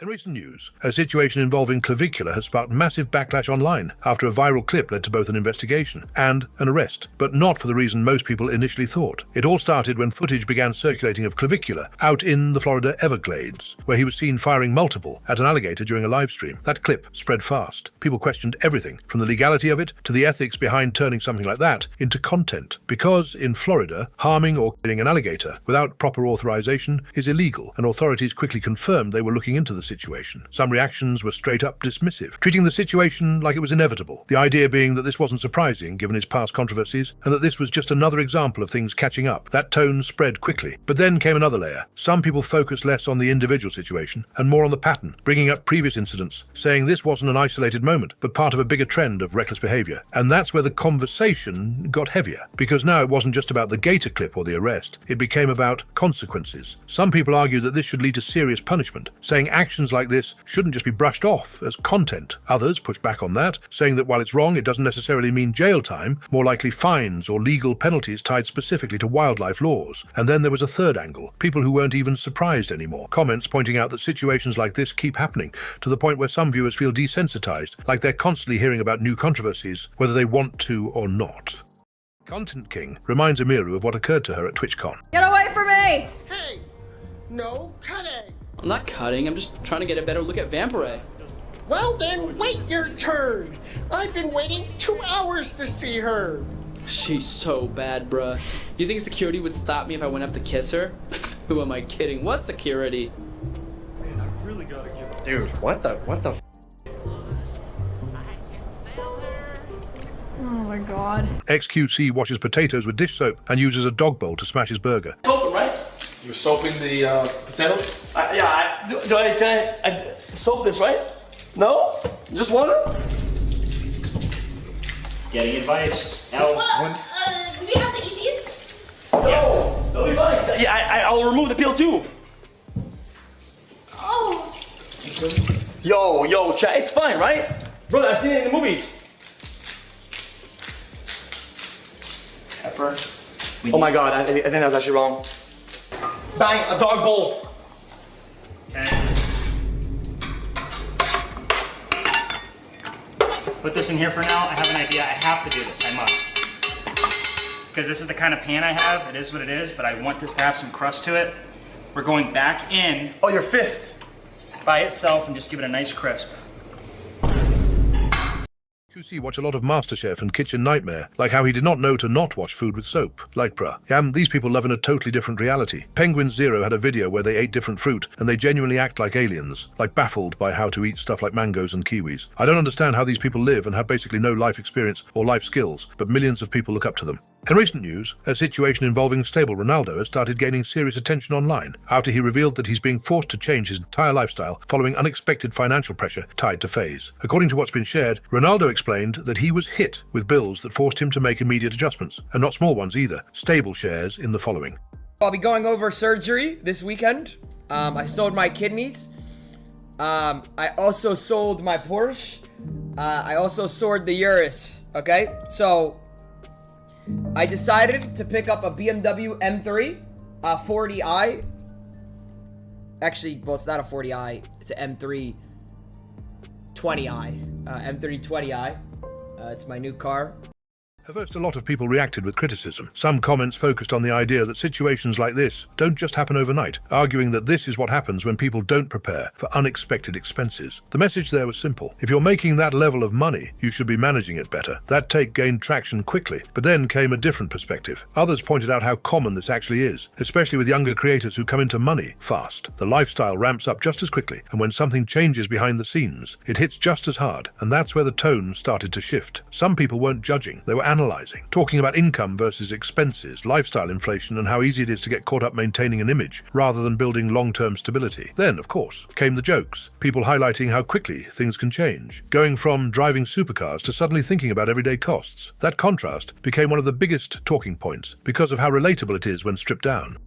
In recent news, a situation involving Clavicular has sparked massive backlash online after a viral clip led to both an investigation and an arrest, but not for the reason most people initially thought. It all started when footage began circulating of Clavicular out in the Florida Everglades, where he was seen firing multiple at an alligator during a live stream. That clip spread fast. People questioned everything, from the legality of it to the ethics behind turning something like that into content. Because in Florida, harming or killing an alligator without proper authorization is illegal, and authorities quickly confirmed they were looking into the situation. Some reactions were straight up dismissive, treating the situation like it was inevitable. The idea being that this wasn't surprising given his past controversies, and that this was just another example of things catching up. That tone spread quickly. But then came another layer. Some people focused less on the individual situation and more on the pattern, bringing up previous incidents, saying this wasn't an isolated moment, but part of a bigger trend of reckless behavior. And that's where the conversation got heavier, because now it wasn't just about the gator clip or the arrest. It became about consequences. Some people argued that this should lead to serious punishment, saying actions like this shouldn't just be brushed off as content. Others pushed back on that, saying that while it's wrong, it doesn't necessarily mean jail time, more likely fines or legal penalties tied specifically to wildlife laws. And then there was a third angle, people who weren't even surprised anymore. Comments pointing out that situations like this keep happening, to the point where some viewers feel desensitized, like they're constantly hearing about new controversies, whether they want to or not. Content King reminds Amiru of what occurred to her at TwitchCon. Get away from me! Hey! No cutting! I'm not cutting, I'm just trying to get a better look at Vampire. Well then, wait your turn! I've been waiting 2 hours to see her! She's so bad, bruh. You think security would stop me if I went up to kiss her? Who am I kidding? What security? Man, I really gotta give up. Dude, what the f? Oh my god. XQC washes potatoes with dish soap and uses a dog bowl to smash his burger. Soaping, right? You're soaping the potatoes? Can I soap this, right? No? Just water? Getting advice. Now, Do we have to eat these? No! They'll be fine. Yeah, I'll remove the peel too. Oh. Yo, chat, it's fine, right? Brother, I've seen it in the movies. Pepper. Oh my god, I think that was actually wrong. Bang, a dog bowl. Okay. Put this in here for now. I have an idea. I have to do this. I must. Because this is the kind of pan I have. It is what it is, but I want this to have some crust to it. We're going back in Oh, your fist. by itself and just give it a nice crisp. QC watch a lot of MasterChef and Kitchen Nightmare, like how he did not know to not wash food with soap. Like bruh. These people live in a totally different reality. Penguin Zero had a video where they ate different fruit, and they genuinely act like aliens, like baffled by how to eat stuff like mangoes and kiwis. I don't understand how these people live and have basically no life experience or life skills, but millions of people look up to them. In recent news, a situation involving stable Ronaldo has started gaining serious attention online after he revealed that he's being forced to change his entire lifestyle following unexpected financial pressure tied to FaZe. According to what's been shared, Ronaldo explained that he was hit with bills that forced him to make immediate adjustments, and not small ones either. Stable shares in the following. I'll be going over surgery this weekend. I sold my kidneys. I also sold my Porsche. I also sold the Urus. Okay, so I decided to pick up a BMW M3 40i. Actually, well, it's not a 40i. It's an M3 20i. M3 20i. It's my new car. At first, a lot of people reacted with criticism. Some comments focused on the idea that situations like this don't just happen overnight, arguing that this is what happens when people don't prepare for unexpected expenses. The message there was simple. If you're making that level of money, you should be managing it better. That take gained traction quickly, but then came a different perspective. Others pointed out how common this actually is, especially with younger creators who come into money fast. The lifestyle ramps up just as quickly, and when something changes behind the scenes, it hits just as hard, and that's where the tone started to shift. Some people weren't judging, they were analyzing, talking about income versus expenses, lifestyle inflation, and how easy it is to get caught up maintaining an image rather than building long-term stability. Then, of course, came the jokes, people highlighting how quickly things can change, going from driving supercars to suddenly thinking about everyday costs. That contrast became one of the biggest talking points because of how relatable it is when stripped down.